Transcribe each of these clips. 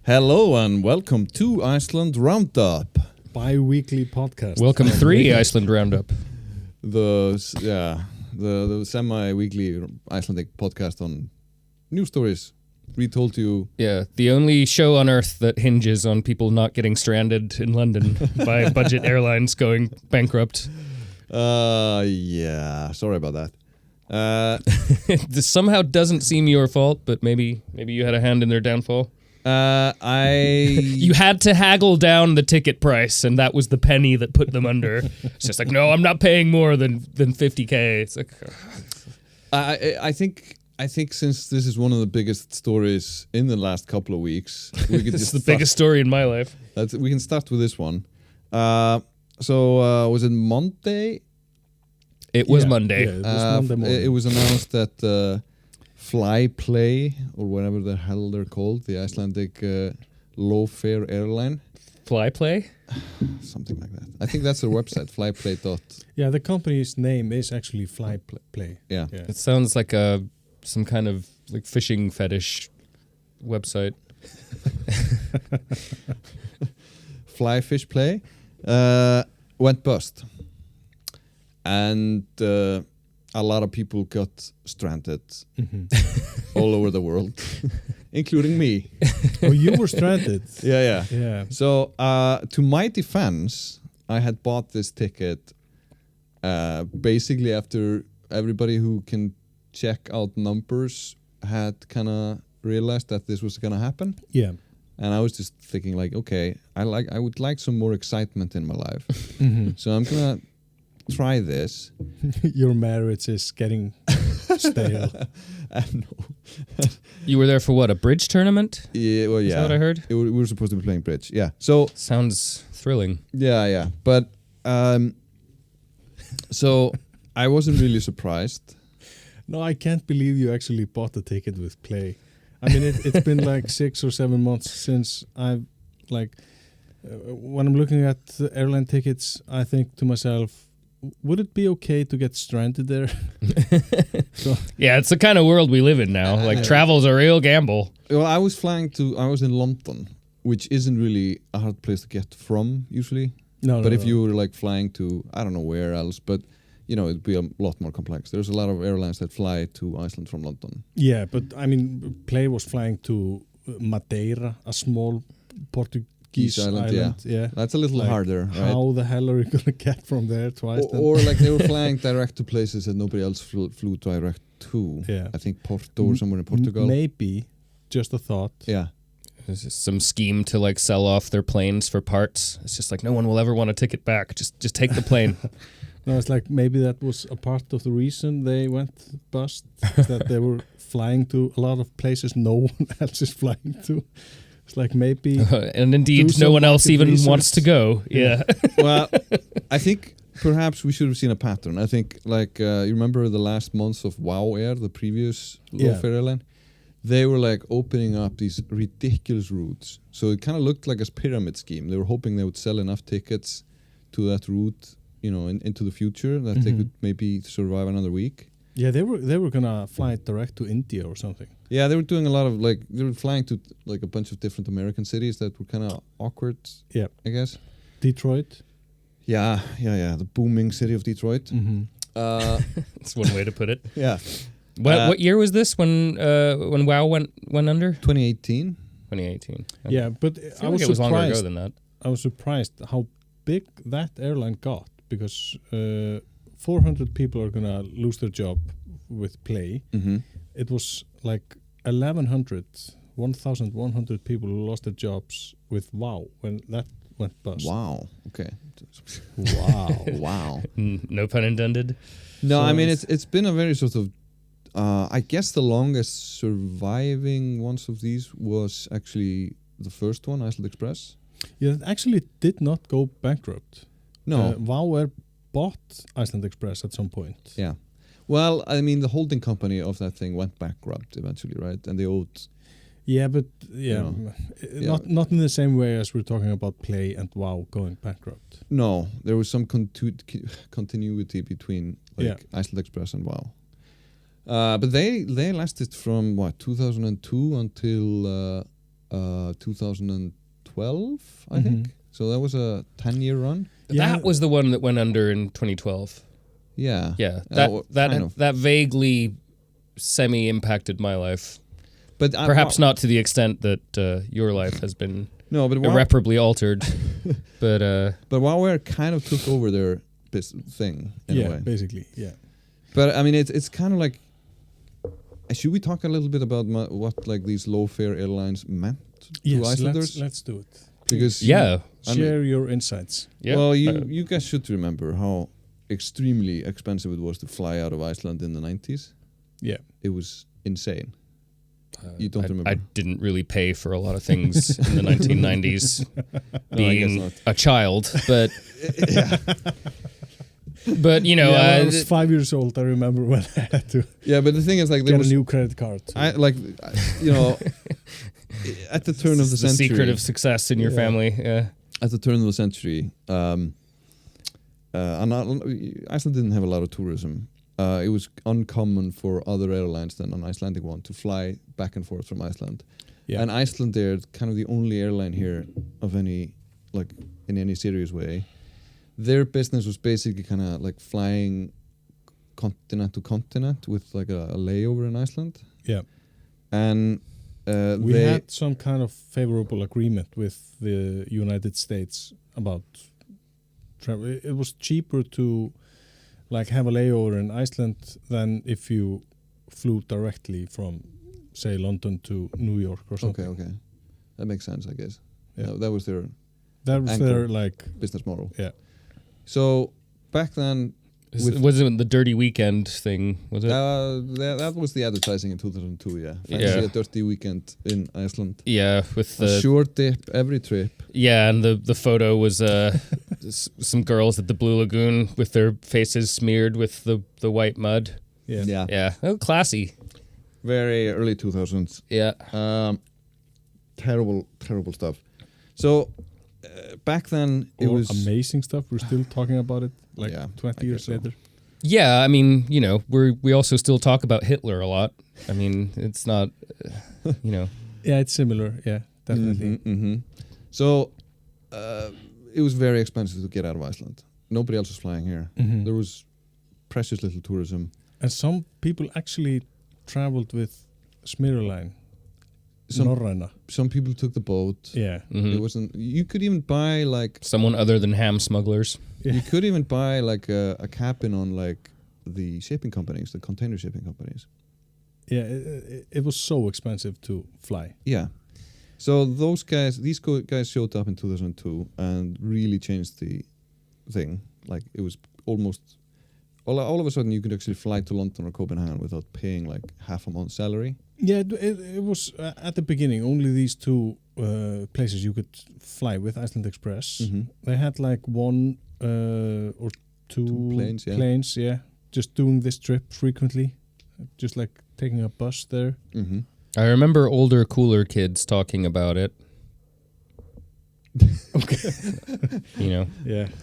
Hello and welcome to Iceland Roundup. Bi-weekly podcast. Welcome 3 Iceland Roundup. The semi-weekly Icelandic podcast on news stories retold to you. Yeah, the only show on Earth that hinges on people not getting stranded in London by budget airlines going bankrupt. Yeah, sorry about that. This somehow doesn't seem your fault, but maybe you had a hand in their downfall. You had to haggle down the ticket price, and that was the penny that put them under. It's just like, no, I'm not paying more than 50K. It's like, I think since this is one of the biggest stories in the last couple of weeks, we could this just is the biggest story in my life. We can start with this one. So was it Monday? It was Monday. Yeah, it was Monday morning. It was announced that Fly Play, or whatever the hell they're called, the Icelandic low-fare airline. Fly Play? Something like that. I think that's their website, flyplay. Yeah, the company's name is actually Fly Play. Yeah. It sounds like some kind of like fishing fetish website. Fly Fish Play went bust. And a lot of people got stranded all over the world, including me. Oh, you were stranded. Yeah. So, to my defense, I had bought this ticket basically after everybody who can check out numbers had kind of realized that this was going to happen. Yeah. And I was just thinking like, okay, I would like some more excitement in my life. So I'm going to try this. Your marriage is getting stale. No. You were there for what, a bridge tournament? Yeah, well, yeah. Is that what I heard? We were supposed to be playing bridge. Yeah. So sounds thrilling. Yeah. But so I wasn't really surprised. No, I can't believe you actually bought the ticket with Play. I mean, it's been like 6 or 7 months since I've when I'm looking at the airline tickets, I think to myself, would it be okay to get stranded there? Yeah, it's the kind of world we live in now. Like, travel's a real gamble. Well, I was in London, which isn't really a hard place to get from usually. But if you were like flying to, I don't know where else, but you know, it'd be a lot more complex. There's a lot of airlines that fly to Iceland from London. Yeah, but I mean, Play was flying to Madeira, a small Portuguese island. Yeah. That's a little harder, right? How the hell are you going to get from there to Iceland? Or like they were flying direct to places that nobody else flew direct to. Yeah. I think Porto or somewhere in Portugal. Maybe, just a thought. Yeah. There's just some scheme to like sell off their planes for parts. It's just like no one will ever want a ticket back. Just take the plane. No, it's like maybe that was a part of the reason they went bust, that they were flying to a lot of places no one else is flying to. It's like maybe... and indeed, no one else even wants to go. Yeah. Well, I think perhaps we should have seen a pattern. I think, like, you remember the last months of WoW Air, the previous low-fare airline? They were, like, opening up these ridiculous routes. So it kind of looked like a pyramid scheme. They were hoping they would sell enough tickets to that route, you know, into the future that they could maybe survive another week. Yeah, they were gonna fly direct to India or something. Yeah, they were doing a lot of they were flying to like a bunch of different American cities that were kind of awkward. Yeah, I guess. Detroit. Yeah. The booming city of Detroit. That's one way to put it. Yeah. What year was this when WoW went under? 2018. 2018. Okay. Yeah, but I was surprised. It was longer ago than that. I was surprised how big that airline got, because 400 people are gonna lose their job with Play. It was like 1,100 people who lost their jobs with WoW when that went bust. Wow. Okay. Wow. No pun intended. No, so I mean it's been a very sort of I guess the longest surviving ones of these was actually the first one, Iceland Express. Yeah, it actually did not go bankrupt. No. WoW Air bought Iceland Express at some point. Yeah. Well, I mean, the holding company of that thing went bankrupt eventually, right? And they owed... Yeah, but not in the same way as we're talking about Play and WoW going bankrupt. No, there was some continuity between Iceland Express and WoW. But they lasted from, 2002 until 2012, I think. So that was a 10-year run. That was the one that went under in 2012. Yeah. Yeah. Kind of. That vaguely semi-impacted my life. But perhaps not to the extent that your life has been irreparably altered. But WoWware kind of took over their thing in a way. Basically, yeah. But I mean, it's kind of like. Should we talk a little bit about what like these low-fare airlines meant to Icelanders? Let's do it. Because share your insights. Yeah. Well, you guys should remember how extremely expensive it was to fly out of Iceland in the 90s. Yeah, it was insane. You don't remember? I didn't really pay for a lot of things in the 1990s, being a child, but. But you know, I was 5 years old. I remember when I had to. Yeah, but the thing is, like, there was a new credit card. At the turn of the century, the secret of success in your family. Yeah. At the turn of the century, Iceland didn't have a lot of tourism. It was uncommon for other airlines than an Icelandic one to fly back and forth from Iceland. Yeah. And Icelandair, kind of the only airline here of any, like, in any serious way. Their business was basically kind of like flying continent to continent with like a layover in Iceland. Yeah. And we had some kind of favorable agreement with the United States about travel. It was cheaper to like have a layover in Iceland than if you flew directly from, say, London to New York or something. Okay. That makes sense, I guess. Yeah. That was their like business model. Yeah. So back then, wasn't the Dirty Weekend thing? Was it? That was the advertising in 2002. Yeah, fancy a dirty weekend in Iceland. Yeah, with a short dip every trip. Yeah, and the photo was some girls at the Blue Lagoon with their faces smeared with the white mud. Yeah. Oh, classy. Very early 2000s. Yeah. Terrible stuff. So. Back then, it was amazing stuff. We're still talking about it, 20 years later. Yeah, I mean, you know, we also still talk about Hitler a lot. I mean, it's not, you know. Yeah, it's similar. Yeah, definitely. Mm-hmm. So, it was very expensive to get out of Iceland. Nobody else was flying here. Mm-hmm. There was precious little tourism. And some people actually traveled with Smirline. Some people took the boat. Yeah. Mm-hmm. It wasn't. You could even buy like someone other than ham smugglers. Yeah. You could even buy like a cabin on like the shipping companies, the container shipping companies. Yeah, it was so expensive to fly. Yeah. So these guys showed up in 2002 and really changed the thing. Like it was almost all of a sudden you could actually fly to London or Copenhagen without paying like half a month's salary. Yeah, it was at the beginning only these two places you could fly with Iceland Express. Mm-hmm. They had like one or two planes, just doing this trip frequently, just like taking a bus there. Mm-hmm. I remember older, cooler kids talking about it. Okay. You know,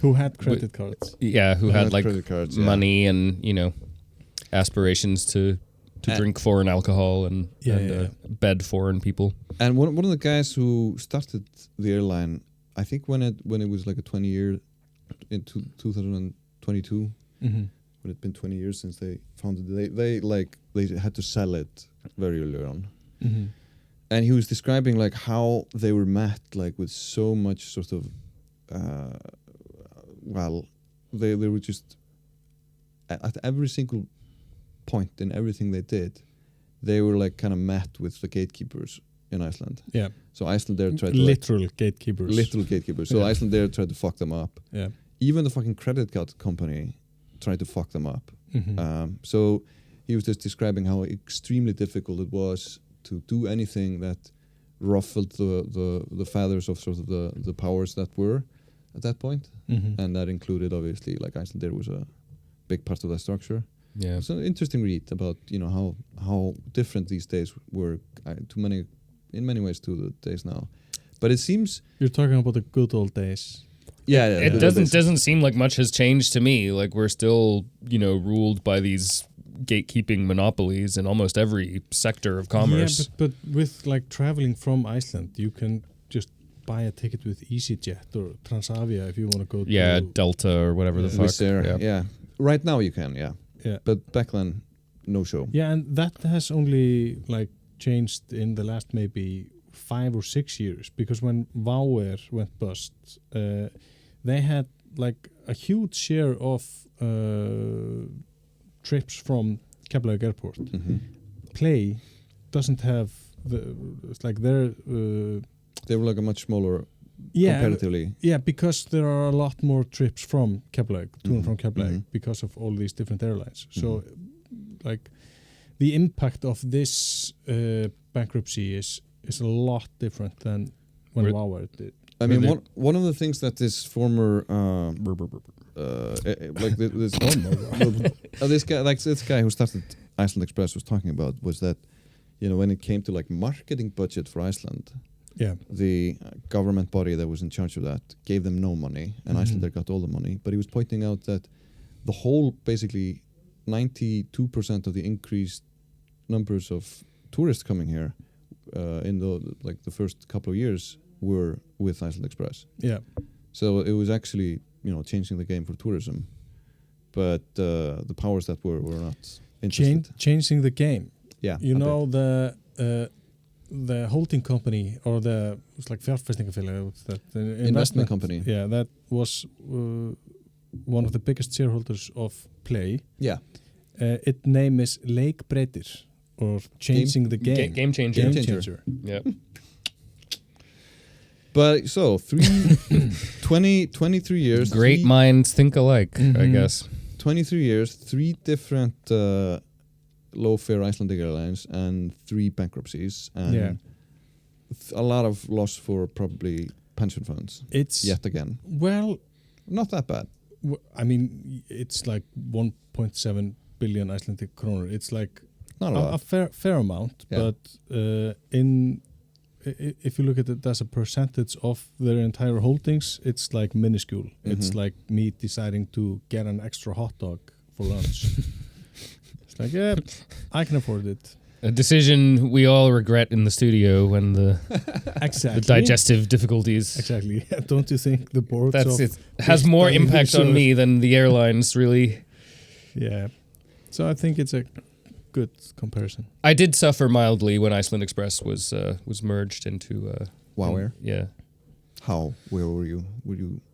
who had credit cards? Yeah, who had like credit cards, money and aspirations to drink foreign alcohol and bed foreign people. And one of the guys who started the airline, I think when it was like a 20-year in 2022, mm-hmm. when it'd been 20 years since they founded it, they had to sell it very early on. Mm-hmm. And he was describing like how they were met like with so much sort of they were just at every single point in everything they did, they were like kind of met with the gatekeepers in Iceland. Yeah. So Icelandair tried to literal gatekeepers. So Icelandair tried to fuck them up. Yeah. Even the fucking credit card company tried to fuck them up. Mm-hmm. So he was just describing how extremely difficult it was to do anything that ruffled the feathers of sort of the powers that were at that point. Mm-hmm. And that included obviously like Icelandair was a big part of that structure. Yeah, it's an interesting read about how different these days were in many ways to the days now. But it seems you're talking about the good old days. Yeah, it doesn't seem like much has changed to me. Like we're still ruled by these gatekeeping monopolies in almost every sector of commerce. Yeah, but with like traveling from Iceland, you can just buy a ticket with EasyJet or Transavia if you want to go to Delta or whatever the fuck. Wizz Air, yeah. Right now you can, yeah. But back then, no show. Yeah, and that has only like changed in the last maybe 5 or 6 years, because when WOW Air went bust, they had like a huge share of trips from Keflavík Airport. Play doesn't have it's like they were like a much smaller comparatively. Yeah, because there are a lot more trips from Keflavík, to and from Keflavík, because of all these different airlines. So like the impact of this bankruptcy is a lot different than when WOW Air did. I mean, one of the things that this former like this guy who started Iceland Express was talking about was that, you know, when it came to like marketing budget for Iceland, the government body that was in charge of that gave them no money, and Iceland got all the money. But he was pointing out that the whole, basically 92% of the increased numbers of tourists coming here in the first couple of years were with Iceland Express. Yeah. So it was actually, you know, changing the game for tourism, but the powers that were not interested. Changing the game. Yeah. You know, the holding company, or it's like fjárfestingafélag, that investment company. Yeah, that was one of the biggest shareholders of Play. Yeah. Its name is Leikbreytir, or changing the game. Game changer. Game changer. Yeah. But so 23 years. Great minds think alike, I guess. 23 years, 3 different low-fare Icelandic airlines, and 3 bankruptcies, and a lot of loss for probably pension funds. It's yet again. Well, not that bad. I mean, it's like 1.7 billion Icelandic kroner. It's like not a fair amount, but if you look at it as a percentage of their entire holdings, it's like minuscule. It's like me deciding to get an extra hot dog for lunch. It's like, yeah, I can afford it. A decision we all regret in the studio when the digestive difficulties. Exactly. Don't you think the boards has more impact on me than the airlines, really? Yeah. So I think it's a good comparison. I did suffer mildly when Iceland Express was merged into WOW Air. Yeah. How? Where were you?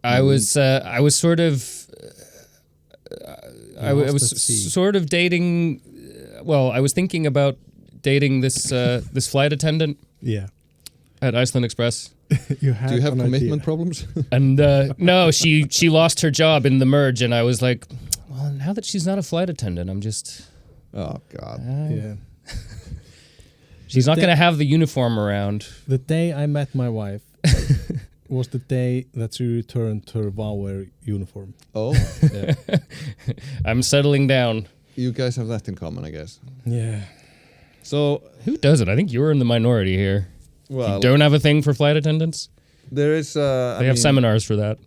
I was sort of I was sort of dating. Well, I was thinking about dating this flight attendant. Yeah. At Iceland Express. Do you have commitment problems? And no, she lost her job in the merge, and I was like, well, now that she's not a flight attendant, I'm just. Oh God! Yeah. She's not going to have the uniform around. The day I met my wife was the day that she returned her WOW Air uniform. Oh, yeah. I'm settling down. You guys have that in common, I guess. Yeah. So who does it? I think you're in the minority here. Well, you don't have a thing for flight attendants? There is. They have seminars for that.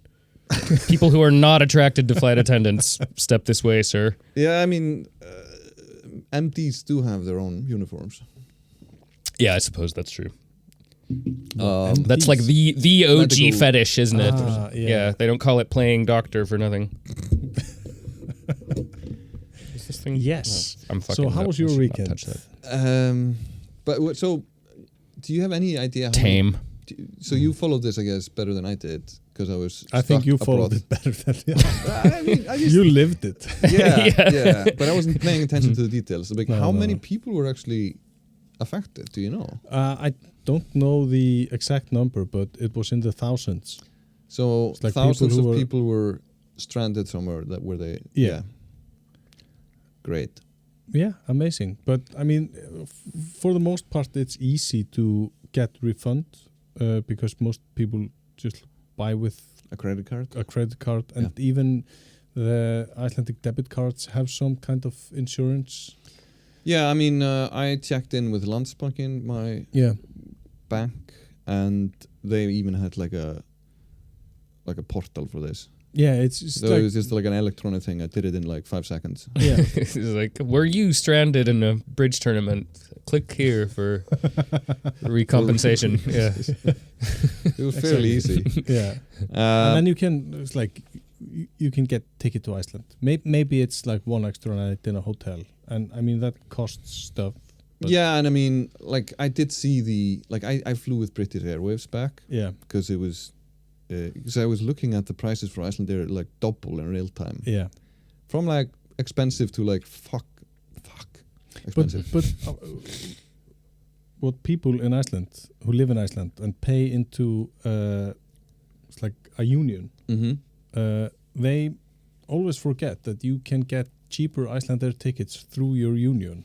People who are not attracted to flight attendants, step this way, sir. Yeah, I mean, MDs do have their own uniforms. Yeah, I suppose that's true. That's like the OG medical fetish, isn't it? Yeah, they don't call it playing doctor for nothing. Is this thing? Yes. No, I'm fucking. So how was your weekend? But so, do you have any idea? How Tame. So you followed this, I guess, better than I did, because I was. I think you followed it better than I mean, you lived it. Yeah. But I wasn't paying attention to the details. Like, how many people were actually affected? Do you know? I don't know the exact number, but it was in the thousands. So like thousands of people were stranded somewhere. That were they? Yeah. Great. Yeah, amazing. But I mean, for the most part, it's easy to get refund because most people just buy with a credit card, and even the Icelandic debit cards have some kind of insurance. Yeah, I mean, I checked in with Landsbankin, my bank, and they even had like a portal for this. Yeah, it's just So it was just like an electronic thing. I did it in like 5 seconds. yeah. It's like, were you stranded in a bridge tournament? Click here for recompensation. Yeah. It was fairly easy. Yeah. And then you can, it's like, you can get ticket to Iceland. Maybe it's like one extra night in a hotel. And I mean, that costs stuff. Yeah, and I mean, like, I did see I flew with British Airways back. Yeah. Because it was, because I was looking at the prices for Iceland, they're like double in real time. Yeah. From like expensive to like fuck expensive. But what people in Iceland who live in Iceland and pay into it's like a union, they always forget that you can get cheaper Icelandair tickets through your union.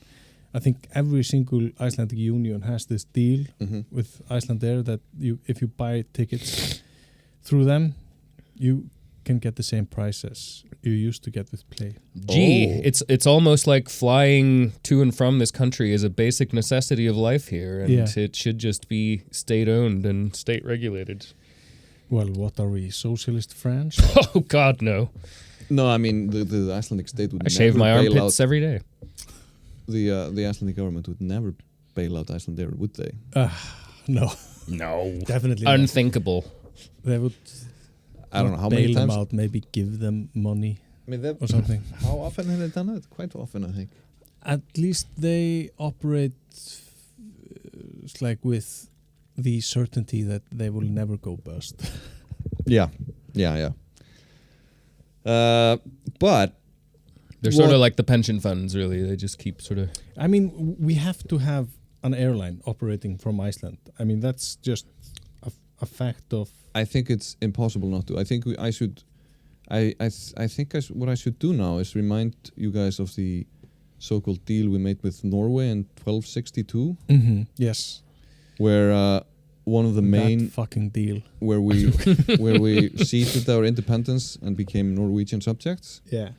I think every single Icelandic union has this deal with Icelandair that if you buy tickets through them, you can get the same price as you used to get with Play. Gee, it's almost like flying to and from this country is a basic necessity of life here, and it should just be state-owned and state-regulated. Well, what are we, socialist France? Oh, God, no. No, I mean, the Icelandic state would never shave my armpits every day. The Icelandic government would never bail out Icelandair, would they? No. No. Definitely unthinkable. Not. They would... I don't know how bail many times. Them out, maybe give them money or something. How often have they done it? Quite often, I think. At least they operate like with the certainty that they will never go bust. Yeah. But they're sort of like the pension funds, really. They just keep sort of... I mean, we have to have an airline operating from Iceland. I mean, that's just a fact of... I think it's impossible not to. I think what I should do now is remind you guys of the so-called deal we made with Norway in 1262. Yes. Where one of the main... That fucking deal. Where we ceded our independence and became Norwegian subjects. Yeah.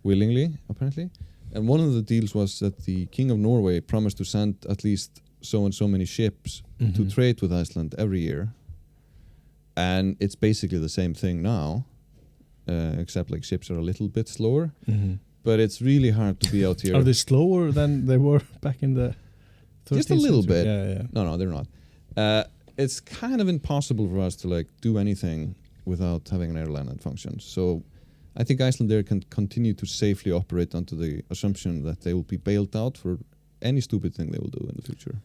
Willingly, apparently. And one of the deals was that the King of Norway promised to send at least so and so many ships to trade with Iceland every year. And it's basically the same thing now, except like ships are a little bit slower. But it's really hard to be out here. Are they slower than they were back in the 13th Just a little century? bit. Yeah. No, they're not. It's kind of impossible for us to like do anything without having an airline that functions. So I think Icelandair can continue to safely operate under the assumption that they will be bailed out for any stupid thing they will do in the future.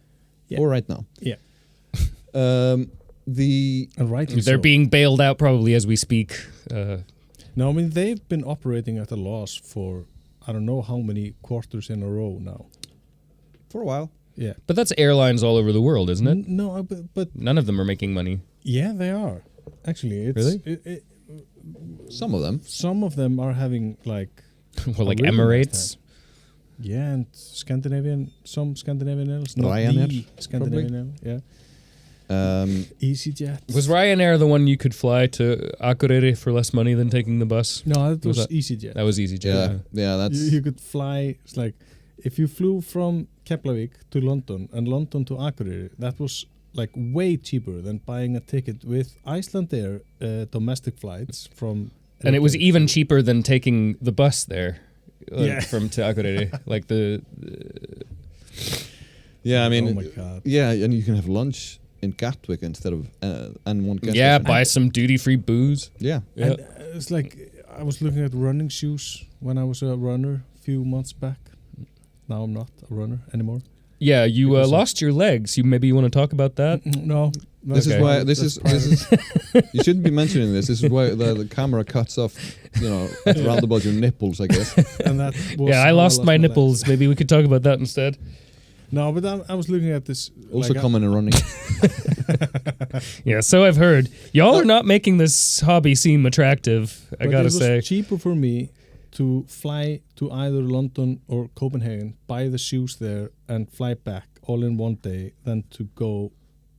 Yeah. Or right now. Yeah. They're being bailed out probably as we speak. No, I mean, they've been operating at a loss for I don't know how many quarters in a row now. For a while. Yeah. But that's airlines all over the world, isn't it? No, but... None of them are making money. Yeah, they are. Actually, it's... Really? Some of them. Some of them are having, like... Well, like Emirates? Yeah, and some Scandinavian airlines. Ryanair, Scandinavian airline, yeah. EasyJet. Was Ryanair the one you could fly to Akureyri for less money than taking the bus? No, that was EasyJet. That was EasyJet. Yeah, that's... You could fly, it's like, if you flew from Keflavik to London and London to Akureyri, that was like way cheaper than buying a ticket with Icelandair domestic flights from... And it was even cheaper than taking the bus there from to Akureyri. Like Yeah, I mean... Oh my God. Yeah, and you can have lunch in Gatwick instead of N1 gas Yeah, station. buy some duty-free booze. Yeah. And it's like, I was looking at running shoes when I was a runner a few months back. Now I'm not a runner anymore. Yeah, you lost your legs. Maybe you want to talk about that? No. This is why this is you shouldn't be mentioning this. This is why the camera cuts off, round about your nipples, I guess. And that was I lost my nipples. Maybe we could talk about that instead. No, but I was looking at this. Also common in running. Yeah, so I've heard. Y'all are not making this hobby seem attractive, I gotta say. It was cheaper for me to fly to either London or Copenhagen, buy the shoes there, and fly back all in one day than to go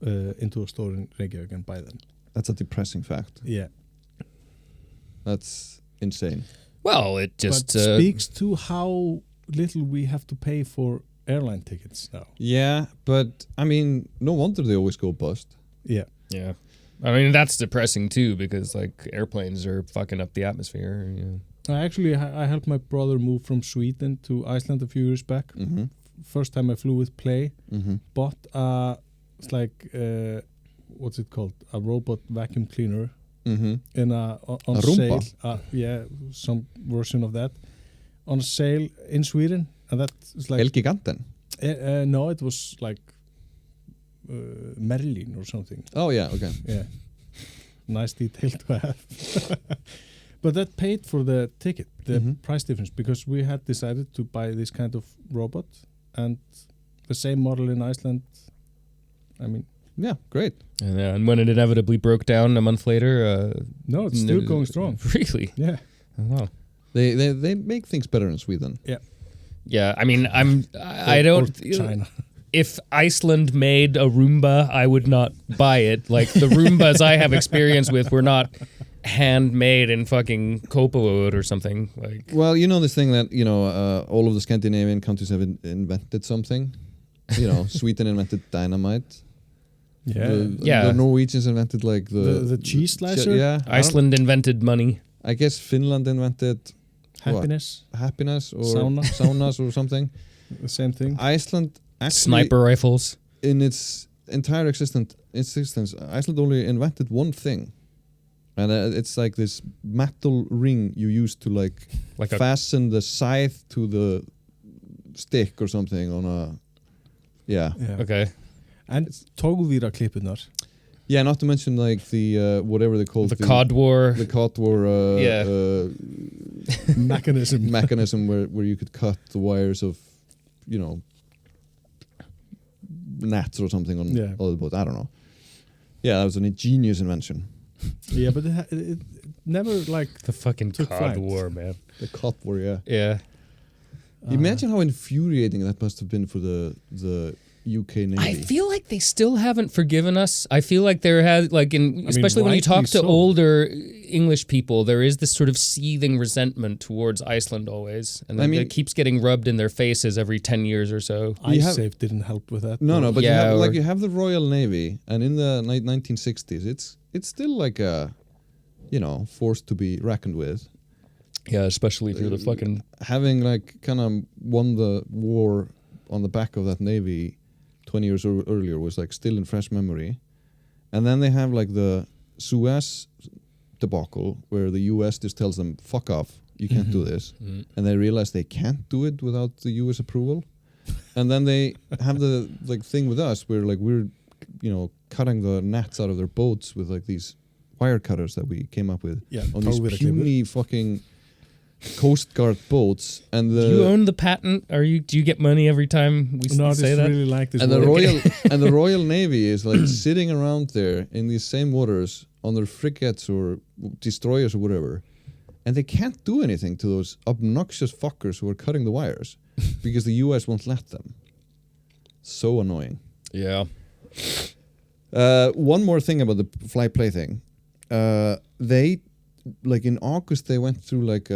into a store in Reykjavík and buy them. That's a depressing fact. Yeah. That's insane. Well, it just... speaks to how little we have to pay for airline tickets now. Yeah, but I mean, no wonder they always go bust. Yeah. Yeah. I mean, that's depressing too because like airplanes are fucking up the atmosphere. I helped my brother move from Sweden to Iceland a few years back. First time I flew with Play, bought it's like what's it called? A robot vacuum cleaner in on sale. Some version of that on sale in Sweden, and that's like El Giganten. No, it was like Merlin or something. Oh yeah, okay. Yeah, nice detail to have. But that paid for the ticket, the price difference, because we had decided to buy this kind of robot and the same model in Iceland. I mean, yeah, great. And when it inevitably broke down a month later, no, it's still going strong. Really? Yeah. Oh, wow. They make things better in Sweden. Yeah. Yeah, I mean, I don't. China. If Iceland made a Roomba, I would not buy it. Like the Roombas I have experience with were not handmade in fucking Copawood or something. Like, well, you know this thing that all of the Scandinavian countries have invented something. Sweden invented dynamite. Yeah. The Norwegians invented like the cheese slicer. Yeah. Iceland invented money. I guess Finland invented happiness or saunas or something. The same thing. Iceland actually, sniper rifles. In its entire existence, Iceland only invented one thing, and it's like this metal ring you use to like fasten the scythe to the stick or something on a. Yeah. Okay. And tógvíraklippurnar. Yeah, not to mention like the whatever they call the cod war. The cod war mechanism where you could cut the wires of, gnats or something on other boats. I don't know. Yeah, that was an ingenious invention. Yeah, but it never like the fucking cod flight. war, man. The cod war, yeah. Yeah. Imagine how infuriating that must have been for the UK Navy. I feel like they still haven't forgiven us. I feel like there has, like, especially when you talk to older English people, there is this sort of seething resentment towards Iceland always, and it keeps getting rubbed in their faces every 10 years or so. IceSafe didn't help with that. No, but you have the Royal Navy, and in the 1960s, it's still like a, force to be reckoned with. Yeah, especially if you're the fucking having like kind of won the war on the back of that navy 20 years earlier was like still in fresh memory. And then they have like the Suez debacle where the US just tells them, fuck off, you can't do this. And they realize they can't do it without the US approval. And then they have the like thing with us where like we're cutting the gnats out of their boats with like these wire cutters that we came up with on these puny fucking Coast Guard boats. And do you own the patent? Do you get money every time we say that? Really like this and the Royal Navy is like sitting around there in these same waters on their frigates or destroyers or whatever, and they can't do anything to those obnoxious fuckers who are cutting the wires because the US won't let them. So annoying. Yeah. One more thing about the fly play thing. They like in August they went through like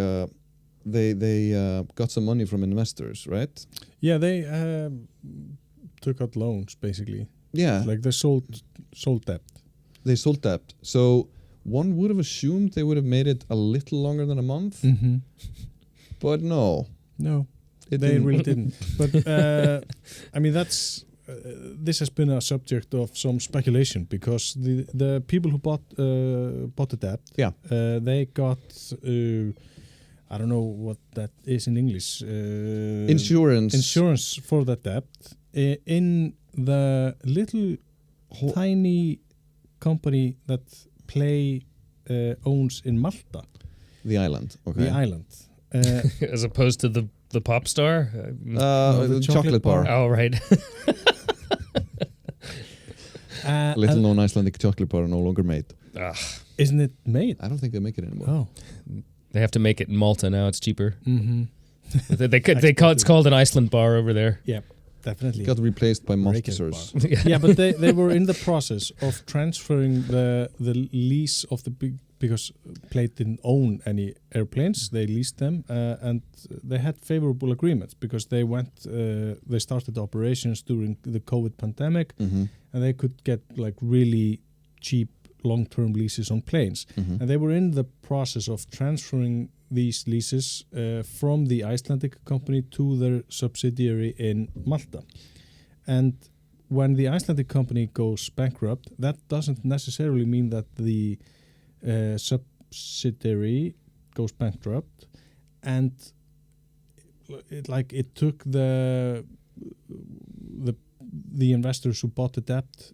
they got some money from investors, right? Yeah, they took out loans basically. Yeah, like they sold debt. They sold debt. So one would have assumed they would have made it a little longer than a month, but no, they really didn't. But I mean that's. This has been a subject of some speculation because the people who bought the debt, they got I don't know what that is in English. Insurance for that debt in the little tiny company that Play owns in Malta. The island, okay. The island, as opposed to the pop star, the chocolate bar. Oh, right. Little known Icelandic chocolate bar no longer made. Isn't it made? I don't think they make it anymore. Oh, they have to make it in Malta now. It's cheaper. It's called an Iceland bar over there. Yeah, definitely. It got replaced by Maltesers. Yeah, but they were in the process of transferring the lease of the big, because Play didn't own any airplanes. They leased them, and they had favorable agreements because they they started operations during the COVID pandemic, and they could get like really cheap long-term leases on planes. Mm-hmm. And they were in the process of transferring these leases from the Icelandic company to their subsidiary in Malta. And when the Icelandic company goes bankrupt, that doesn't necessarily mean that the subsidiary goes bankrupt. And it took the investors who bought the debt,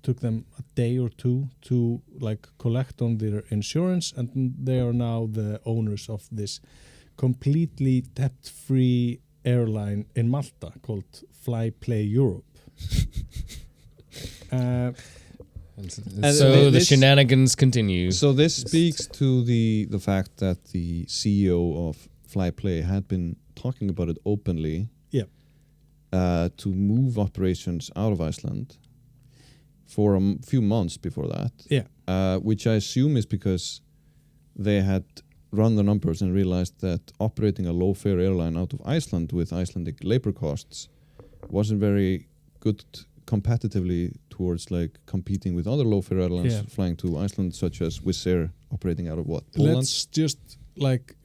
took them a day or two to collect on their insurance, and they are now the owners of this completely debt-free airline in Malta called Flyplay Europe. So the shenanigans continue. So this speaks to the fact that the CEO of Flyplay had been talking about it openly. Yeah. To move operations out of Iceland for a few months before that. Yeah. Which I assume is because they had run the numbers and realized that operating a low-fare airline out of Iceland with Icelandic labor costs wasn't very good competitively towards competing with other low-fare airlines flying to Iceland, such as Wizz Air operating out of Poland. Let's just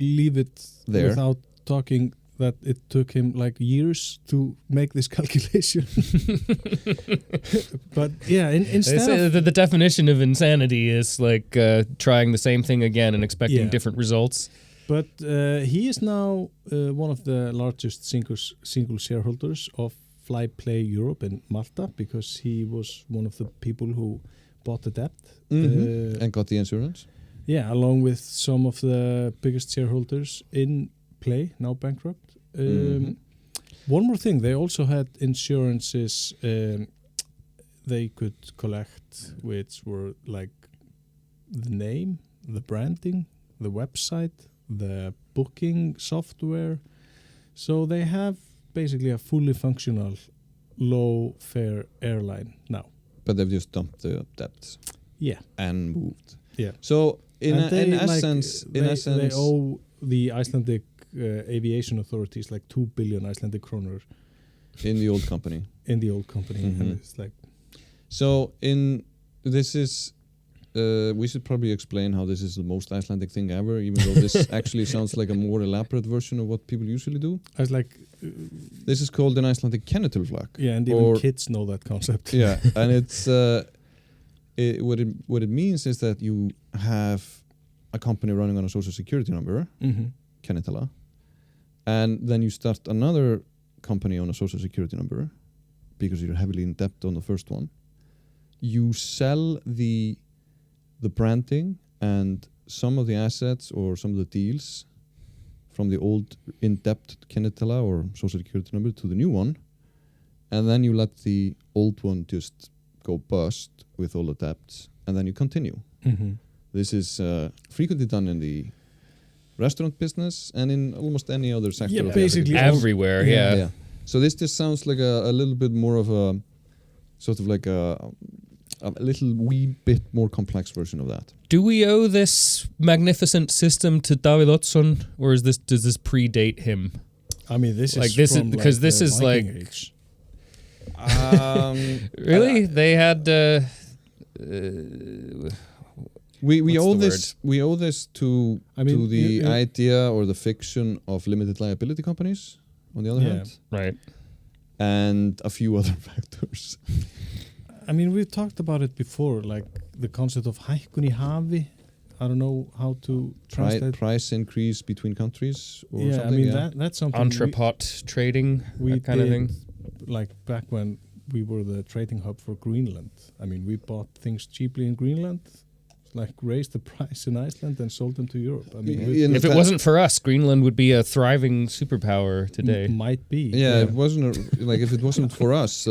leave it there without talking that it took him years to make this calculation. But yeah, instead of the definition of insanity is trying the same thing again and expecting different results. But he is now one of the largest single shareholders of Flyplay Europe in Malta, because he was one of the people who bought the debt. And got the insurance. Yeah, along with some of the biggest shareholders in Play, now bankrupt. One more thing, they also had insurances they could collect, which were the name, the branding, the website, the booking software. So they have basically a fully functional low-fare airline now. But they've just dumped the debts. Yeah. And moved. Yeah. So in essence, they owe the Icelandic aviation authorities 2 billion Icelandic kroner in the old company. In the old company. Mm-hmm. And it's so this is we should probably explain how this is the most Icelandic thing ever, even though this actually sounds like a more elaborate version of what people usually do. I was this is called an Icelandic Kennetulflag. Yeah, and even kids know that concept. Yeah, and it's what it means is that you have a company running on a social security number, Kennetala, and then you start another company on a social security number because you're heavily in debt on the first one. You sell the branding and some of the assets or some of the deals from the old in-debt Kennetala or social security number to the new one, and then you let the old one just go bust with all the debts, and then you continue. Mm-hmm. This is frequently done in the restaurant business and in almost any other sector. Yeah, basically everywhere. Yeah. So this just sounds like a little bit more of a sort of a little wee bit more complex version of that. Do we owe this magnificent system to Davíð Oddsson, or does this predate him? I mean, this is age. Really? They had we owe this to the idea or the fiction of limited liability companies on the other hand, right, and a few other factors. I mean, we've talked about it before, the concept of hækkun í hafi. I don't know how to translate. Price increase between countries or something. I mean, that's something. Entrepot trading, that kind of thing. Back when we were the trading hub for Greenland. I mean, we bought things cheaply in Greenland, raised the price in Iceland and sold them to Europe. I mean, if it wasn't for us, Greenland would be a thriving superpower today. Might be. Yeah, it wasn't if it wasn't for us,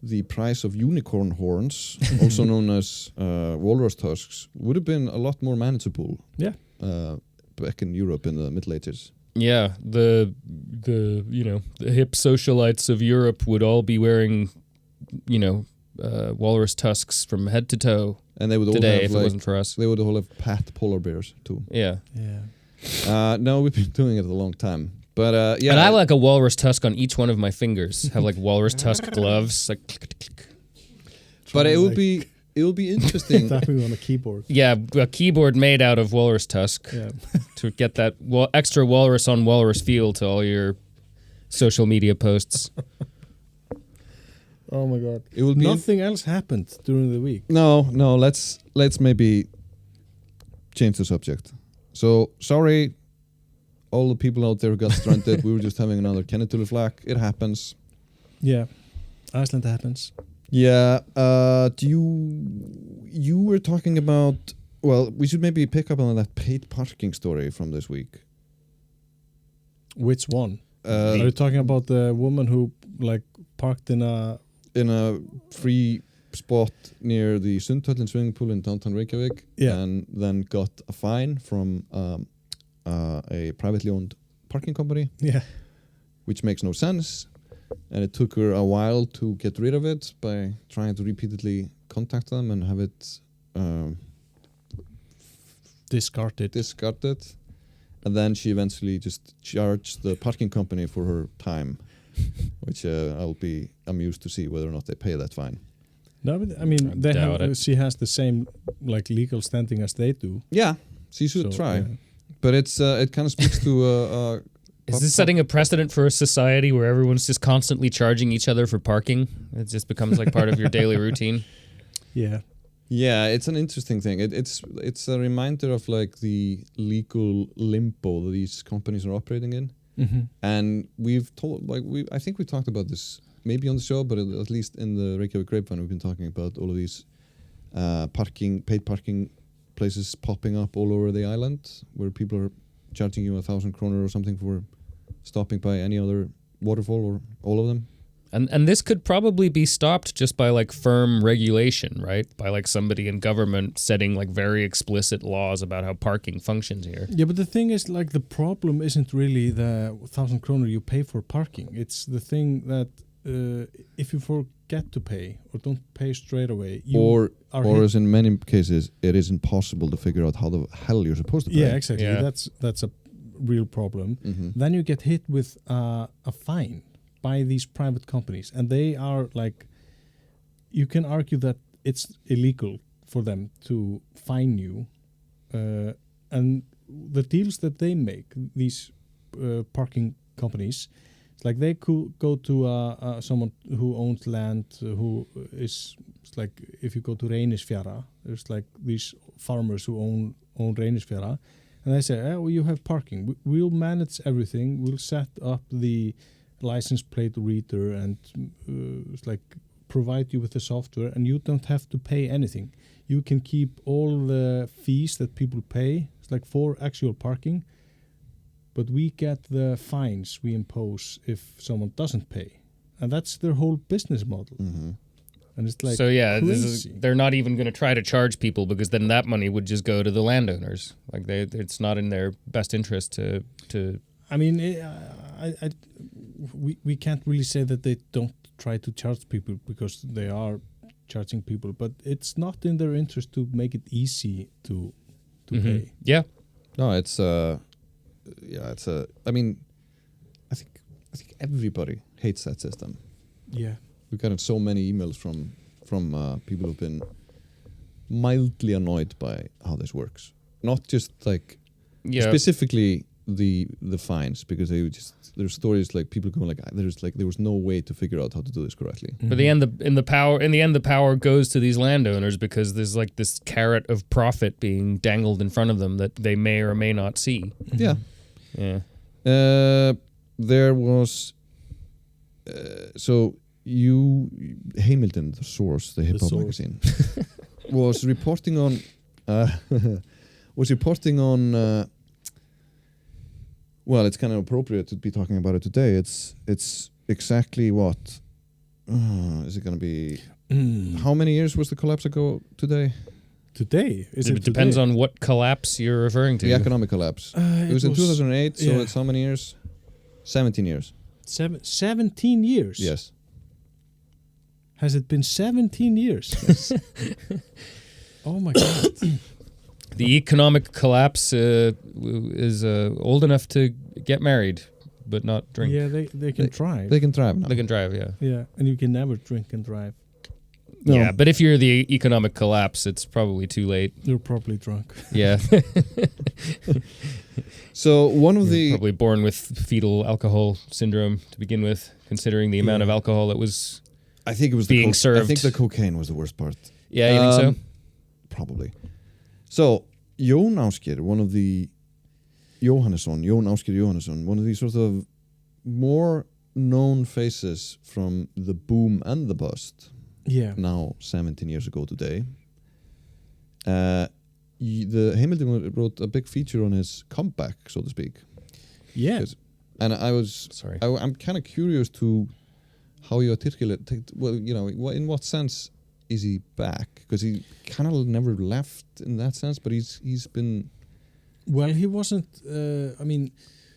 the price of unicorn horns, also known as walrus tusks, would have been a lot more manageable. Yeah. Back in Europe in the Middle Ages. Yeah, the hip socialites of Europe would all be wearing, walrus tusks from head to toe. And they would all today, have, if it wasn't for us. They would all have pet polar bears too. Yeah. Yeah. No, we've been doing it a long time. But yeah. And I like a walrus tusk on each one of my fingers. Have walrus tusk gloves. But it would be it will be interesting. Tapping on a keyboard. Yeah, a keyboard made out of walrus tusk to get that extra walrus on walrus feel to all your social media posts. Oh my God! It will be nothing else happened during the week. No. Let's maybe change the subject. So sorry, all the people out there who got stranded. We were just having another Kennethullu flak. It happens. Yeah, Iceland happens. Yeah. You were talking about? Well, we should maybe pick up on that paid parking story from this week. Which one? Are you talking about the woman who parked in a free spot near the Sundhöllin swimming pool in downtown Reykjavík, and then got a fine from a privately owned parking company? Yeah. Which makes no sense. And it took her a while to get rid of it by trying to repeatedly contact them and have it discarded. And then she eventually just charged the parking company for her time, which I'll be amused to see whether or not they pay that fine. No, but I mean, she has the same legal standing as they do. Yeah, she should try. Yeah. But it kind of speaks to... Is this setting a precedent for a society where everyone's just constantly charging each other for parking? It just becomes part of your daily routine. Yeah. Yeah, it's an interesting thing. It's a reminder of the legal limbo that these companies are operating in. Mm-hmm. And we've told I think we talked about this maybe on the show, but at least in the Reykjavík Grapevine we've been talking about all of these paid parking places popping up all over the island where people are charging you 1,000 kroner or something for stopping by any other waterfall or all of them. And this could probably be stopped just by firm regulation, right? By somebody in government setting very explicit laws about how parking functions here. Yeah, but the thing is the problem isn't really the 1,000 kroner you pay for parking. It's the thing that if you forget to pay or don't pay straight away, or as in many cases, it is impossible to figure out how the hell you're supposed to pay. Yeah, exactly. Yeah. That's a real problem. Mm-hmm. Then you get hit with a fine by these private companies, and they are you can argue that it's illegal for them to fine you, and the deals that they make, these parking companies, it's they could go to someone who owns land, who is if you go to Reynisfjara, there's these farmers who own Reynisfjara, and they say, well, you have parking, we'll manage everything, we'll set up the license plate reader and provide you with the software, and you don't have to pay anything. You can keep all the fees that people pay. It's for actual parking, but we get the fines we impose if someone doesn't pay, and that's their whole business model. Mm-hmm. And it's they're not even going to try to charge people because then that money would just go to the landowners. It's not in their best interest to. I mean, we can't really say that they don't try to charge people because they are charging people, but it's not in their interest to make it easy to pay. Yeah. No, I mean, I think everybody hates that system. Yeah. We've gotten so many emails from people who've been mildly annoyed by how this works. Not just specifically the fines, because there's stories people going there was no way to figure out how to do this correctly. But in the end the power goes to these landowners because there's this carrot of profit being dangled in front of them that they may or may not see. Yeah. Yeah. There was Heimildin, the source, the hip hop magazine, was reporting on well, it's kind of appropriate to be talking about it today. It's exactly what is it going to be? How many years was the collapse ago today? Today? It depends on what collapse you're referring to. The economic collapse. It was in 2008, so it's how many years? 17 years. 17 years? Yes. Has it been 17 years? Yes. Oh my God. The economic collapse is old enough to get married, but not drink. Yeah, they can drive. They can drive now. They can drive, yeah. Yeah, and you can never drink and drive. No. Yeah, but if you're the economic collapse, it's probably too late. You're probably drunk. Yeah. So one of the probably born with fetal alcohol syndrome to begin with, considering the amount of alcohol that was. I think it was being served. I think the cocaine was the worst part. Yeah, you think so? Probably. So Jón Ásgeir, one of the Jón Ásgeir Jóhannesson, one of the sort of more known faces from the boom and the bust. Yeah. Now 17 years ago today. The Heimildin wrote a big feature on his comeback, so to speak. Yeah. And I'm kind of curious to how you articulate. Well, you know, in what sense is he back? Because he kind of never left in that sense, but he's been. Well, he wasn't.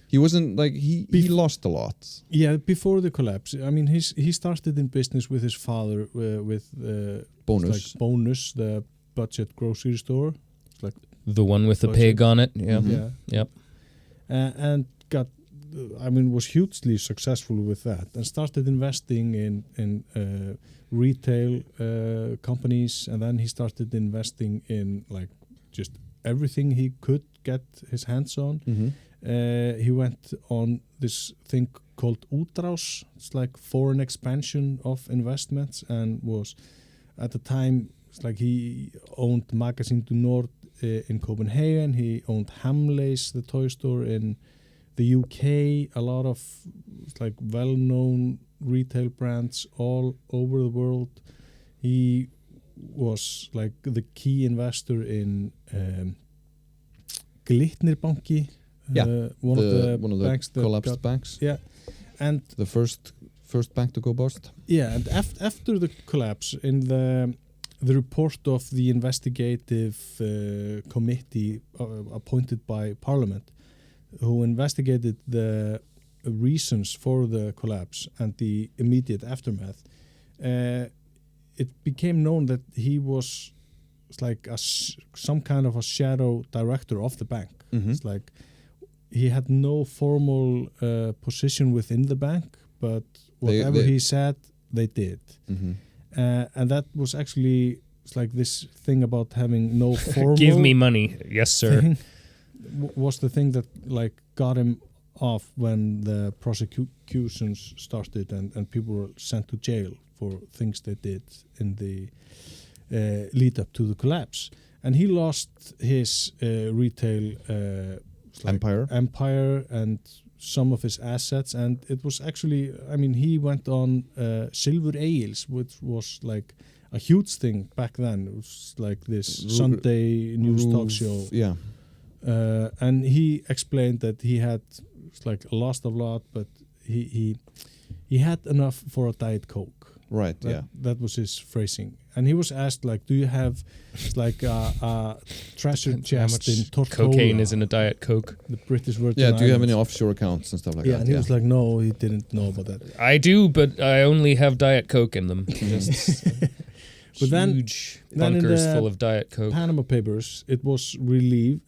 He wasn't like he lost a lot. Yeah, before the collapse. I mean, he started in business with his father with Bonus. like Bonus, the budget grocery store. Like the one with the pig on it. Yeah. Mm-hmm. Yeah. Yep. And got, was hugely successful with that, and started investing in retail companies, and then he started investing in like just everything he could get his hands on. Mm-hmm. He went on this thing called útrás. It's like foreign expansion of investments, and was at the time it's like he owned Magasin du Nord in Copenhagen. He owned Hamleys, the toy store in the UK. A lot of like well-known retail brands all over the world. He was like the key investor in Glitnirbanki. One of the banks collapsed banks. Yeah, and the first bank to go bust. Yeah, and after the collapse, in the report of the investigative committee appointed by Parliament, who investigated the reasons for the collapse and the immediate aftermath, it became known that he was like some kind of a shadow director of the bank. Mm-hmm. It's like he had no formal position within the bank, but whatever he said, they did. Mm-hmm. And that was actually like this thing about having no formal... Give me money. Yes, sir. Was the thing that like got him off when the prosecutions started and people were sent to jail for things they did in the lead up to the collapse. And he lost his retail empire and some of his assets, and it was actually, he went on Silfur Egils, which was like a huge thing back then. It was like this Sunday news talk show. Yeah. And he explained that he had like lost a lot, but he had enough for a Diet Coke. Right. That was his phrasing. And he was asked, like, do you have like a treasure chest in Tortola? Cocaine is in a Diet Coke. The British Virgin Yeah. Do you have Islands. any offshore accounts and stuff like that? Yeah, and he was like, no, he didn't know about that. I do, but I only have Diet Coke in them. Just but huge then in bunkers the full of Diet Coke. Panama Papers, it was relived.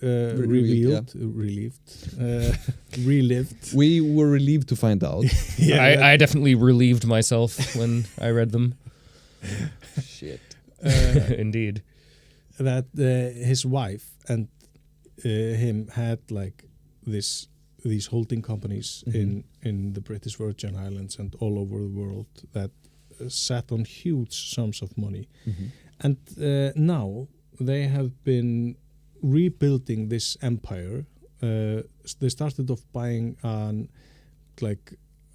We were relieved to find out. I definitely relieved myself when I read them. Shit. Indeed. That his wife and him had like these holding companies in the British Virgin Islands and all over the world that sat on huge sums of money. Mm-hmm. And now they have been rebuilding this empire. They started off buying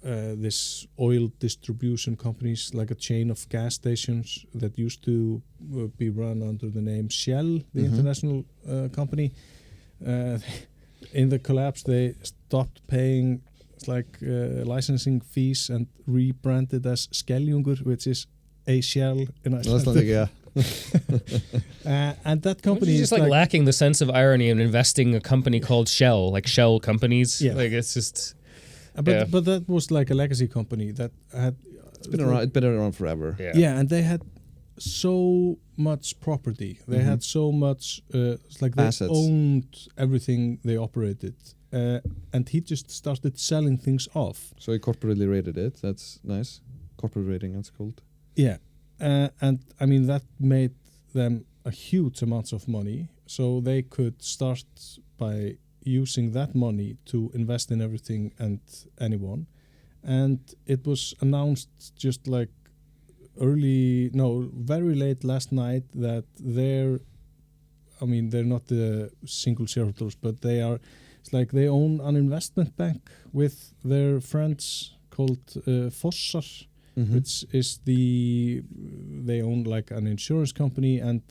this oil distribution companies, like a chain of gas stations that used to be run under the name Shell, the international company. In the collapse, they stopped paying licensing fees and rebranded as Skeljungur, which is a Shell in Iceland. Yeah. And that company is just like lacking the sense of irony in investing in a company called Shell, like Shell companies. Yeah. Like it's just. But that was like a legacy company that had. It's been around. It's been around forever. Yeah, and they had so much property. They had so much. They assets. Owned everything they operated. And he just started selling things off. So he corporately rated it. That's nice. Corporate rating, that's called. Yeah. and I mean that made them a huge amounts of money, so they could start by using that money to invest in everything and anyone. And it was announced just like very late last night that they're not the single shareholders, but it's like they own an investment bank with their friends called Fossar, which is they own like an insurance company and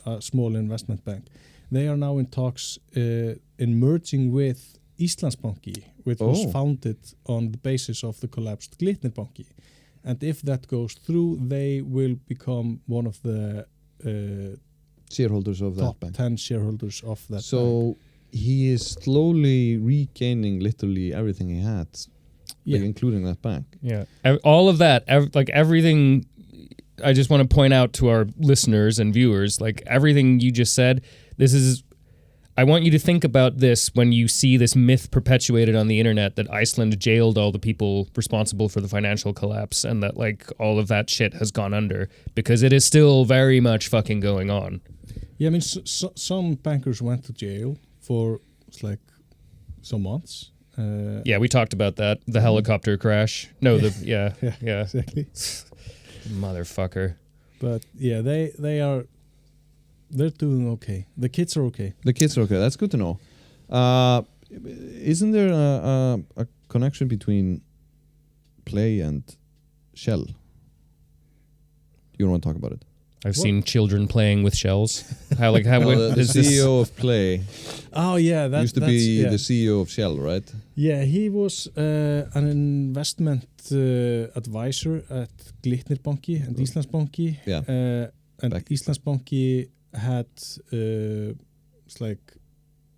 a small investment bank. They are now in talks in merging with Íslandsbanki, which was founded on the basis of the collapsed Glitnirbanki. And if that goes through, they will become one of the shareholders of that bank. 10 shareholders of that bank. So he is slowly regaining literally everything he had, like including that bank. Yeah. All of that, like everything, I just want to point out to our listeners and viewers, like everything you just said, I want you to think about this when you see this myth perpetuated on the internet that Iceland jailed all the people responsible for the financial collapse and that like all of that shit has gone under, because it is still very much fucking going on. Yeah, I mean, some bankers went to jail for like some months. Yeah, we talked about that. The helicopter crash. No, yeah, exactly. Motherfucker. But yeah, they're doing okay. The kids are okay. That's good to know. Isn't there a connection between play and shell? You don't want to talk about it? I've seen children playing with shells. The CEO of Play. Oh yeah, that used to be the CEO of Shell, right? Yeah, he was an investment advisor at Glitnirbanki and Íslandsbanki. Yeah. And Íslandsbanki had it's like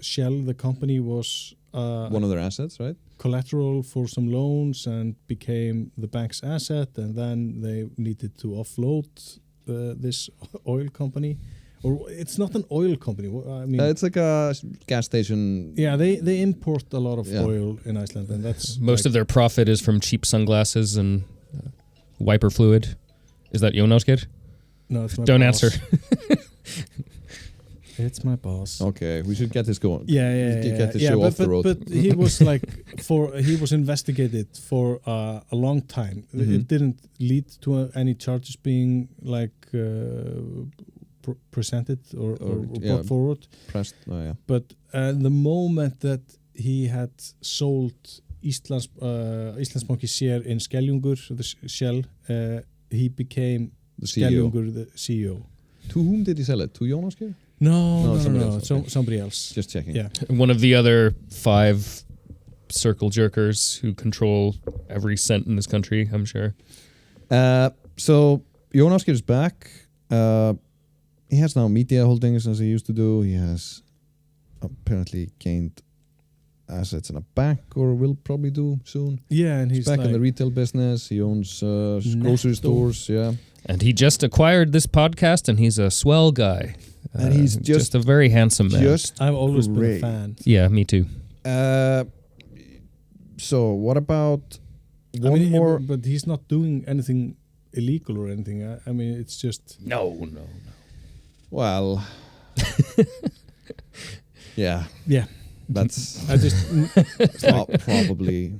Shell, the company, was one of their assets, right? Collateral for some loans and became the bank's asset, and then they needed to offload this oil company. Or it's not an oil company. I mean, it's like a gas station. Yeah, they import a lot of oil in Iceland, and that's most of their profit is from cheap sunglasses and wiper fluid. Is that Jón Ásgeir? No, it's my Don't boss. answer. It's my boss. Okay, we should get this going. Get the show off the road. But he was like he was investigated for a long time. It didn't lead to any charges being like presented or brought forward. Pressed. But the moment that he had sold Íslandsbanki share in Skeljungur, the Shell, he became the CEO. Skeljungur, the CEO. To whom did he sell it? To Jón Ásgeir? No. Okay. Somebody else. Just checking. Yeah. One of the other 5 circle jerkers who control every cent in this country, I'm sure. So Jón Ásgeir is back. He has now media holdings as he used to do. He has apparently gained assets in a bank, or will probably do soon. Yeah, and he's back like in the retail business. He owns grocery stores. Yeah. And he just acquired this podcast, and he's a swell guy. And he's just a very handsome man. I've always been a fan. Yeah, me too. So what about one more? But he's not doing anything illegal or anything. I mean, it's just no. Well, yeah. That's I just probably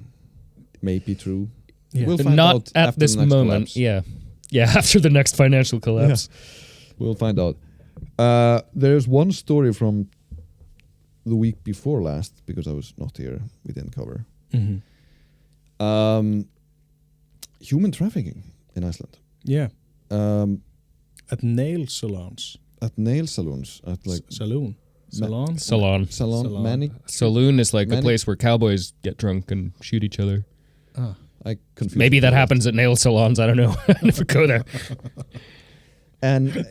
may be true. Yeah. We'll but find not out at after this the next moment. collapse. Yeah. After the next financial collapse, we'll find out. There's one story from the week before last, because I was not here. We didn't cover. Human trafficking in Iceland. Yeah. At nail salons. At nail salons. At like Salon. Saloon is like a place where cowboys get drunk and shoot each other. I confused. Maybe that happens at nail salons. I don't know. I never go there. And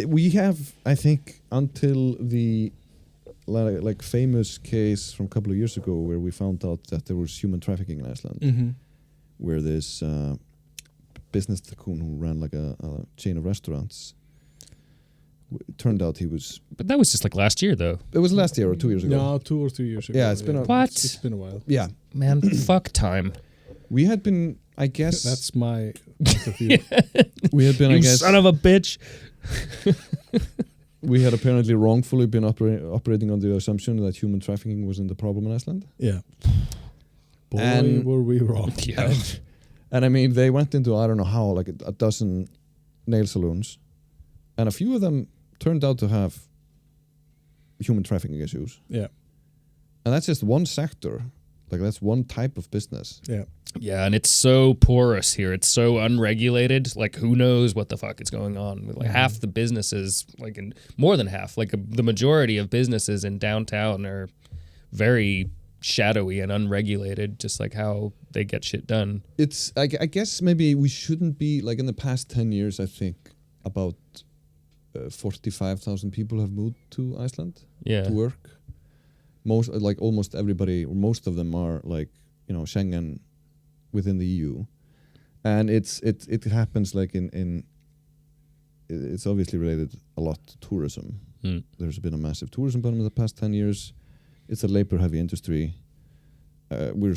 we have, I think, until the like famous case from a couple of years ago where we found out that there was human trafficking in Iceland, where this business tycoon who ran like a chain of restaurants, turned out he was... But that was just like last year, though. It was last year or 2 years ago. No, 2 or 3 years ago. Yeah, it's been It's been a while. Yeah. Man, fuck time. We had been, I guess... That's my point of view. We had been, You I guess, son of a bitch. we had apparently wrongfully been operating on the assumption that human trafficking wasn't the problem in Iceland. Yeah. Boy, And- were we wrong. Yeah. And I mean, they went into, I don't know how, like a dozen nail salons. And a few of them turned out to have human trafficking issues. Yeah. And that's just one sector. Like, that's one type of business. Yeah. Yeah, and it's so porous here. It's so unregulated. Like, who knows what the fuck is going on? Like, half the businesses, like, more than half, like, the majority of businesses in downtown are very shadowy and unregulated, just like how they get shit done. It's, I guess maybe we shouldn't be, like, in the past 10 years, I think, about 45,000 people have moved to Iceland to work. Almost everybody, or most of them are, like, you know, Schengen within the EU. And it happens, like, it's obviously related a lot to tourism. There's been a massive tourism boom in the past 10 years. It's a labor-heavy industry. We're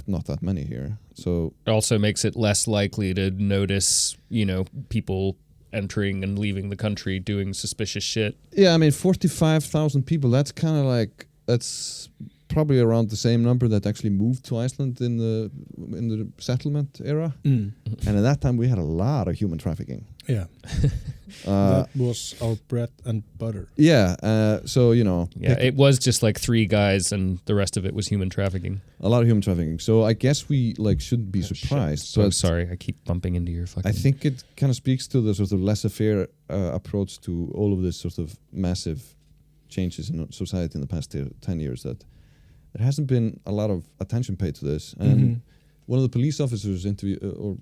not that many here. So it also makes it less likely to notice, you know, people entering and leaving the country doing suspicious shit. yeah, I mean, 45,000 people. That's kind of like, that's probably around the same number that actually moved to Iceland in the settlement era. And at that time, we had a lot of human trafficking. Yeah. That was our bread and butter. Yeah, so, you know. Yeah, it was just like 3 guys and the rest of it was human trafficking. A lot of human trafficking. So I guess we, like, shouldn't be surprised. So I'm sorry, I keep bumping into your fucking... I think it kind of speaks to the sort of laissez-faire approach to all of this sort of massive changes in society in the past 10 years, that there hasn't been a lot of attention paid to this. And one of the police officers or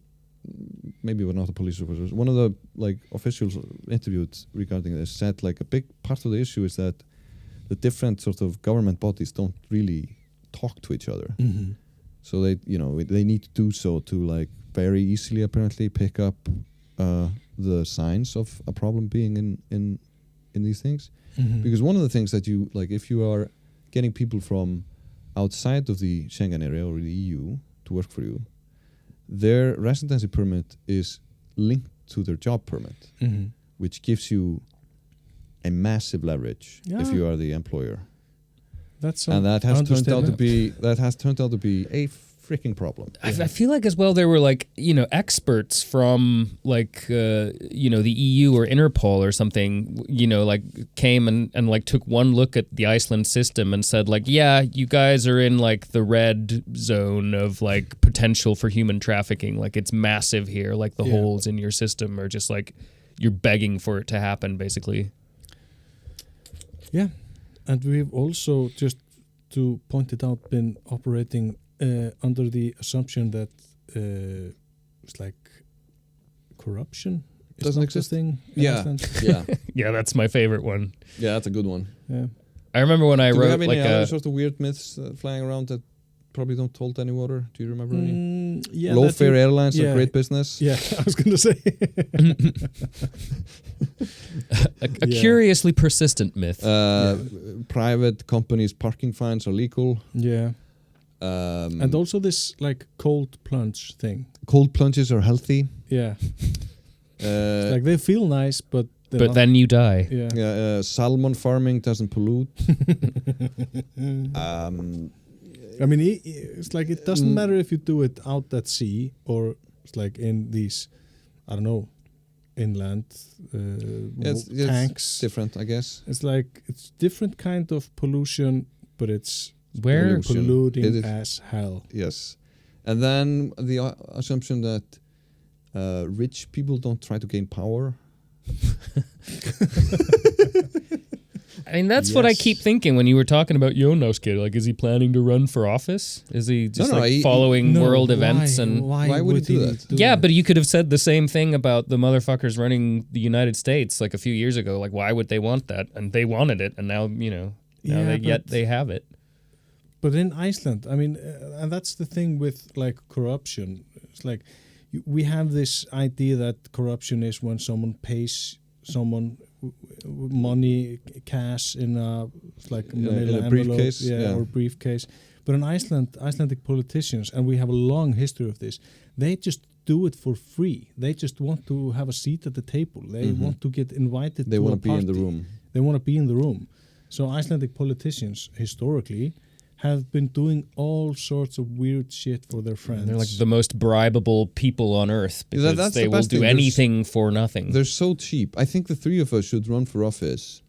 maybe we're not a police officer, one of the, like, officials interviewed regarding this said, like, a big part of the issue is that the different sort of government bodies don't really talk to each other. So they, you know, they need to do so to, like, very easily apparently pick up the signs of a problem being in these things. Because one of the things that you, like, if you are getting people from outside of the Schengen area or the EU to work for you, their residency permit is linked to their job permit, which gives you a massive leverage if you are the employer. That has turned out to be a freaking problem. I feel like as well there were, like, you know, experts from, like, you know, the EU or Interpol or something, you know, like, came and like took one look at the Iceland system and said, like, yeah, you guys are in, like, the red zone of, like, potential for human trafficking. Like, it's massive here. Like, the holes in your system are just, like, you're begging for it to happen, basically. Yeah. And we've also, just to point it out, been operating under the assumption that it's like corruption doesn't exist. Thing in Iceland. Yeah, that's my favorite one. Yeah, that's a good one. Yeah, I remember when I Do wrote, we have any like, other sort of weird myths flying around that probably don't hold any water? Do you remember any? Yeah, Low-fare airlines are great business. Yeah, I was going to say. a curiously persistent myth. Private companies' parking fines are legal. Yeah. And also this, like, cold plunge thing. Cold plunges are healthy. Yeah. It's like, they feel nice, but then you die. Yeah. Salmon farming doesn't pollute. I mean, it's like, it doesn't matter if you do it out at sea or it's like in these, I don't know, inland tanks. It's different, I guess. It's like, it's different kind of pollution, but it's polluting as hell. Yes. And then the assumption that rich people don't try to gain power. I mean, that's what I keep thinking when you were talking about Jón Trausti. Like, is he planning to run for office? Is he just following world events? And why would he do that? Yeah, but you could have said the same thing about the motherfuckers running the United States like a few years ago. Like, why would they want that? And they wanted it, and now, you know, they have it. But in Iceland, I mean, and that's the thing with, like, corruption. It's like we have this idea that corruption is when someone pays someone money, cash in a manila briefcase, or briefcase. But in Iceland, Icelandic politicians, and we have a long history of this, they just do it for free. They just want to have a seat at the table. They want to get invited to a party. They want to be in the room. They want to be in the room. So Icelandic politicians, historically, have been doing all sorts of weird shit for their friends. And they're like the most bribable people on earth because that's they will do anything for nothing. They're so cheap. I think the three of us should run for office.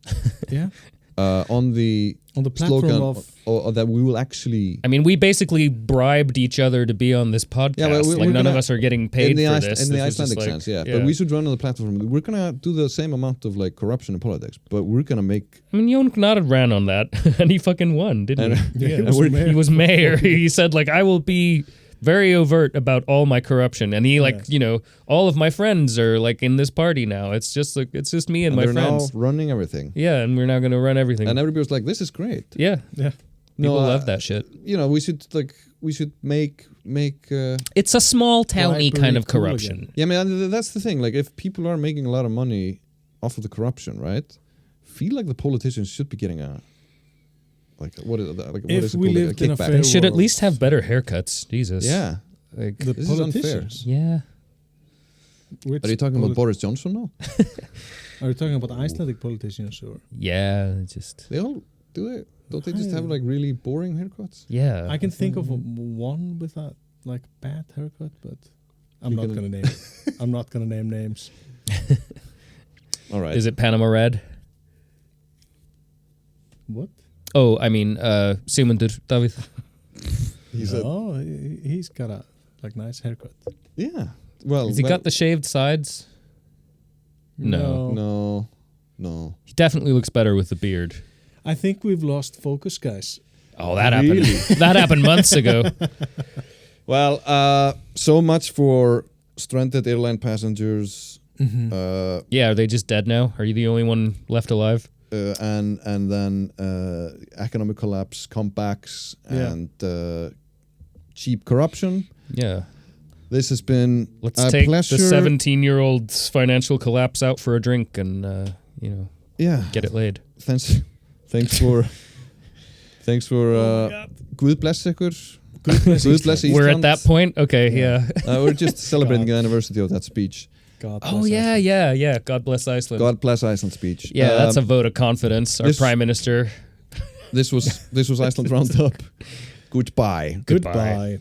Yeah. On the platform slogan of that we will actually. I mean, we basically bribed each other to be on this podcast. Yeah, like none of us are getting paid for this. In the Icelandic sense, yeah. But we should run on the platform. We're gonna do the same amount of like corruption in politics, but we're gonna make. I mean, Jón Gnarr ran on that, and he fucking won, didn't he? Yeah, he was mayor. He said like, I will be very overt about all my corruption, and he all of my friends are like in this party now. It's just me and my friends. They're now running everything. Yeah, and we're now going to run everything. And everybody was like, "This is great." Yeah. People love that shit. We should make. It's a small towny kind of corruption. Cool. Yeah, I mean that's the thing. Like, if people are making a lot of money off of the corruption, right? Feel like the politicians should be getting a. Like what is that? Like if what is it we called? lived in a fair They should world. At least have better haircuts. Jesus. Yeah. Like the this is unfair. politicians. Yeah. Are you talking about Boris Johnson now? Are you talking about Icelandic politicians or? Yeah, just they all do it. Don't they just have like really boring haircuts? Yeah. I can think of one with a like bad haircut, but I'm not gonna name it. I'm not gonna name names. All right. Is it Panama Red? What? Oh, I mean, Sigmundur David. He's got a like nice haircut. Yeah. Well, has he got the shaved sides? No. He definitely looks better with the beard. I think we've lost focus, guys. Oh, that happened. That happened months ago. Well, so much for stranded airline passengers. Yeah, are they just dead now? Are you the only one left alive? And then economic collapse, comebacks, and cheap corruption. Yeah. This has been Let's a take pleasure. the 17-year-old's financial collapse out for a drink and get it laid. Thanks for Guð bless ykkur. Guð bless Ísland. We're at that point? Okay, yeah. We're just celebrating the anniversary of that speech. God bless yeah. God bless Iceland. God bless Iceland speech. Yeah, that's a vote of confidence. Our Prime Minister. This was Iceland Roundup. Goodbye. Goodbye.